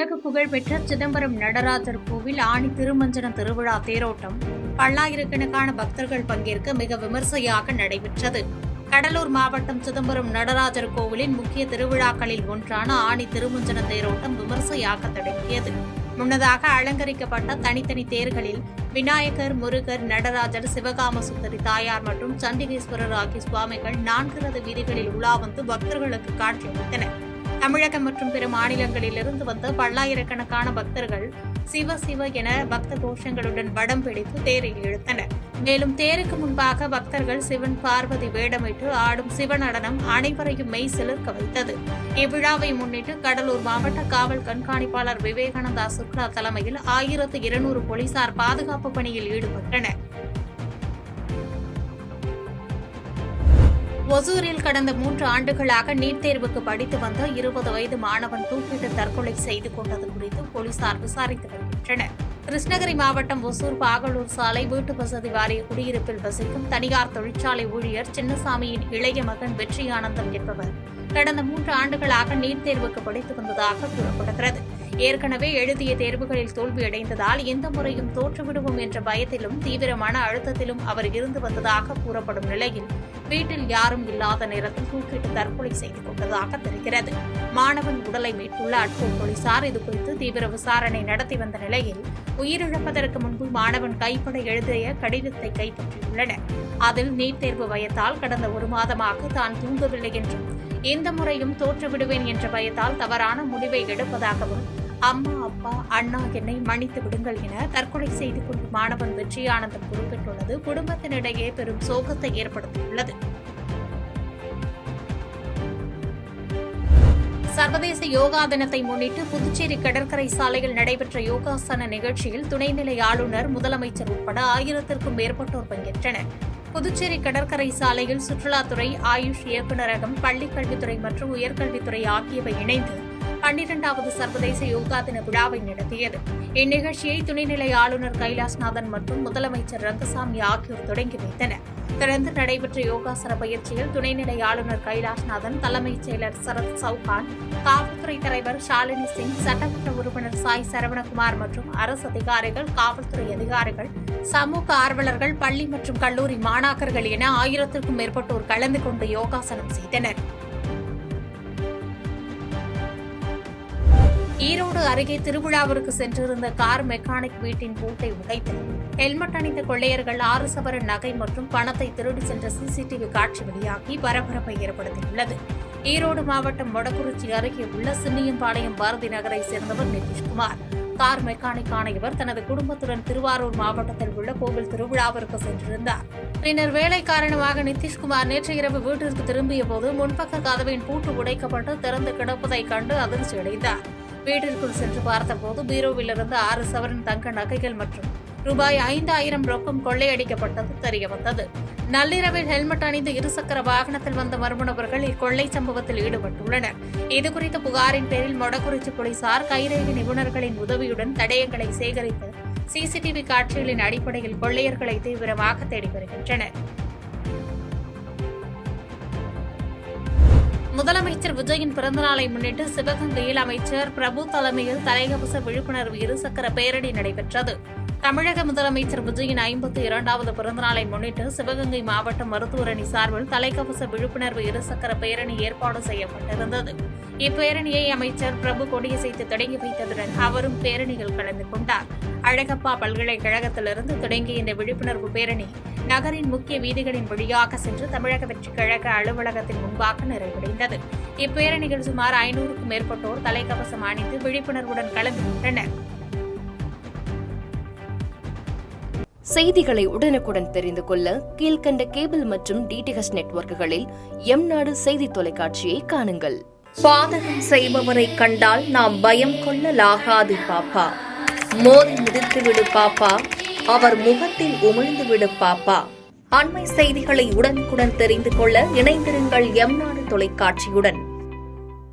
உலக புகழ்பெற்ற சிதம்பரம் நடராஜர் கோவில் ஆணி திருமஞ்சன திருவிழா தேரோட்டம் பல்லாயிரக்கணக்கான பக்தர்கள் பங்கேற்க மிக விமர்சையாக நடைபெற்றது. கடலூர் மாவட்டம் சிதம்பரம் நடராஜர் கோவிலின் முக்கிய திருவிழாக்களில் ஒன்றான ஆணி திருமஞ்சன தேரோட்டம் விமர்சையாக தொடங்கியது. முன்னதாக அலங்கரிக்கப்பட்ட தனித்தனி தேர்களில் விநாயகர், முருகர், நடராஜர், சிவகாம சுந்தரி தாயார் மற்றும் சண்டிகேஸ்வரர் ஆகிய சுவாமிகள் 4 ரத வீதிகளில் உலா வந்து பக்தர்களுக்கு காட்சியளித்தனர். தமிழகம் மற்றும் பிற மாநிலங்களிலிருந்து வந்த பல்லாயிரக்கணக்கான பக்தர்கள் சிவ சிவ என பக்த கோஷங்களுடன் வடம் பிடித்து தேரை இழுத்தனர். மேலும் தேருக்கு முன்பாக பக்தர்கள் சிவன், பார்வதி வேடமிட்டு ஆடும் சிவநடனம் அனைவரையும் மெய் சிலிர்க்க வைத்தது. இவ்விழாவை முன்னிட்டு கடலூர் மாவட்ட காவல் கண்காணிப்பாளர் விவேகானந்தா சுக்லா தலைமையில் 1200 போலீசார் பாதுகாப்பு பணியில் ஈடுபட்டனர். ஒசூரில் கடந்த 3 ஆண்டுகளாக நீட் தேர்வுக்கு படித்து வந்த 20 வயது மாணவன் தூக்கிட்டு தற்கொலை செய்து கொண்டது குறித்து போலீசார் விசாரித்து வருகின்றனர். கிருஷ்ணகிரி மாவட்டம் ஒசூர் பாகலூர் சாலை வீட்டு வசதி வாரிய குடியிருப்பில் வசிக்கும் தனியார் தொழிற்சாலை ஊழியர் சின்னசாமியின் இளைய மகன் வெற்றி ஆனந்தம் என்பவர் கடந்த 3 ஆண்டுகளாக நீட் தேர்வுக்கு படித்து வந்ததாக கூறப்படுகிறது. ஏற்கனவே எழுதிய தேர்வுகளில் தோல்வியடைந்ததால் எந்த முறையும் தோற்றுவிடுவோம் என்ற பயத்திலும் தீவிரமான அழுத்தத்திலும் அவர் இருந்து வந்ததாக கூறப்படும் நிலையில் வீட்டில் யாரும் இல்லாத நேரத்தில் தூக்கிட்டு தற்கொலை செய்து கொண்டதாக தெரிகிறது. மாணவன் உடலை மீட்டுள்ள அட்கோ போலீசார் இதுகுறித்து தீவிர விசாரணை நடத்தி வந்த நிலையில் உயிரிழப்பதற்கு முன்பு மாணவன் கைப்பட எழுதிய கடிதத்தை கைப்பற்றியுள்ளனர். அதில் நீட் தேர்வு பயத்தால் கடந்த 1 மாதமாக தான் தூங்கவில்லை என்றும் எந்த முறையும் தோற்றுவிடுவேன் என்ற பயத்தால் தவறான முடிவை எடுப்பதாகவும் அம்மா, அப்பா, அண்ணா என்னை மன்னித்து விடுங்கள் என தற்கொலை செய்து கொண்ட மாணவன் வெற்றி ஆனந்தம் குறிப்பிட்டுள்ளது குடும்பத்தினிடையே பெரும் சோகத்தை ஏற்படுத்தியுள்ளது. சர்வதேச யோகா தினத்தை முன்னிட்டு புதுச்சேரி கடற்கரை சாலையில் நடைபெற்ற யோகாசன நிகழ்ச்சியில் துணைநிலை ஆளுநர், முதலமைச்சர் உட்பட 1000க்கும் மேற்பட்டோர் பங்கேற்றனர். புதுச்சேரி கடற்கரை சாலையில் சுற்றுலாத்துறை, ஆயுஷ் இயக்குநரகம், பள்ளிக்கல்வித்துறை மற்றும் உயர்கல்வித்துறை ஆகியவை இணைந்து 12வது சர்வதேச யோகா தின விழாவை நடத்தியது. இந்நிகழ்ச்சியை துணைநிலை ஆளுநர் கைலாஷ்நாதன் மற்றும் முதலமைச்சர் ரங்கசாமி ஆகியோர் தொடங்கி வைத்தனர். தொடர்ந்து நடைபெற்ற யோகாசன பயிற்சியில் துணைநிலை ஆளுநர் கைலாஷ்நாதன், தலைமைச் செயலர் சரத் சௌகான், காவல்துறை தலைவர் ஷாலினி சிங், சட்டமன்ற உறுப்பினர் சாய் சரவணகுமார் மற்றும் அரசு அதிகாரிகள், காவல்துறை அதிகாரிகள், சமூக ஆர்வலர்கள், பள்ளி மற்றும் கல்லூரி மாணாக்கர்கள் என 1000க்கும் மேற்பட்டோர் கலந்து கொண்டு யோகாசனம் செய்தனர். ஈரோடு அருகே திருவிழாவிற்கு சென்றிருந்த கார் மெக்கானிக் வீட்டின் பூட்டை உடைத்து ஹெல்மெட் அணிந்த கொள்ளையர்கள் 6 சவரன் நகை மற்றும் பணத்தை திருடி சென்ற சிசிடிவி காட்சி வெளியாகி பரபரப்பை ஏற்படுத்தியுள்ளது. ஈரோடு மாவட்டம் மொடக்குறிச்சி அருகே உள்ள சின்னியம்பாளையம் பாரதி நகரை சேர்ந்தவர் நிதிஷ்குமார். கார் மெக்கானிக் ஆன இவர் தனது குடும்பத்துடன் திருவாரூர் மாவட்டத்தில் உள்ள கோவில் திருவிழாவிற்கு சென்றிருந்தார். பின்னர் வேலை காரணமாக நிதிஷ்குமார் நேற்று இரவு வீட்டிற்கு திரும்பிய போது முன்பக்க கதவின் பூட்டு உடைக்கப்பட்டு திறந்து கிடப்பதைக் கண்டு அதிர்ச்சியடைந்தார். வீட்டிற்குள் சென்று பார்த்தபோது பீரோவிலிருந்து 6 சவரன் தங்க நகைகள் மற்றும் ரூபாய் 5000 ரொக்கம் கொள்ளையடிக்கப்பட்டது தெரியவந்தது. நள்ளிரவில் ஹெல்மெட் அணிந்து இருசக்கர வாகனத்தில் வந்த மர்ம நபர்கள் இக்கொள்ளை சம்பவத்தில் ஈடுபட்டுள்ளனர். இதுகுறித்த புகாரின் பேரில் மொடக்குறிச்சி போலீசார் கைரேகை நிபுணர்களின் உதவியுடன் தடயங்களை சேகரித்து சிசிடிவி காட்சிகளின் அடிப்படையில் கொள்ளையர்களை தீவிரமாக தேடி வருகின்றனர். முதலமைச்சர் விஜயின் பிறந்தநாளை முன்னிட்டு சிவகங்கையில் அமைச்சர் பிரபு தலைமையில் தலைக்கவச விழிப்புணர்வு இருசக்கர பேரணி நடைபெற்றது. தமிழக முதலமைச்சர் விஜயின் 52வது பிறந்தநாளை முன்னிட்டு சிவகங்கை மாவட்ட மருத்துவர் அணி சார்பில் தலைக்கவச விழிப்புணர்வு இருசக்கர பேரணி ஏற்பாடு செய்யப்பட்டிருந்தது. இப்பேரணியை அமைச்சர் பிரபு கொடியசைத்து தொடங்கி வைத்ததுடன் அவரும் பேரணியில் கலந்து கொண்டார். அழகப்பா பல்கலைக்கழகத்திலிருந்து தொடங்கிய இந்த விழிப்புணர்வு பேரணி நகரின் முக்கிய வீதிகளின் வழியாக சென்று தமிழக வெற்றிக் கழக அலுவலகத்தின் முன்பாக நிறைவடைந்தது. இப்பேரணியில் சுமார் 500க்கும் மேற்பட்டோர் தலைக்கவசம் அணிந்து விழிப்புணர்வுடன் கலந்து கொண்டனர். செய்திகளை உடனுக்குடன் தெரிந்து கொள்ள கீழ்கண்ட கேபிள் மற்றும் டிடிஎச் நெட்வொர்க்குகளில் எம்நாடு செய்தி தொலைக்காட்சியை காணுங்கள். பாதகம் செய்பவரை கண்டால் நாம் பயம் கொள்ளலாகாது பாப்பா. மோதி மிதித்துவிடு பாப்பா, அவர் முகத்தில் உமிழ்ந்துவிடு பாப்பா. அண்மை செய்திகளை உடனுக்குடன் தெரிந்து கொள்ள இணைந்திருங்கள் எம்நாடு தொலைக்காட்சியுடன்.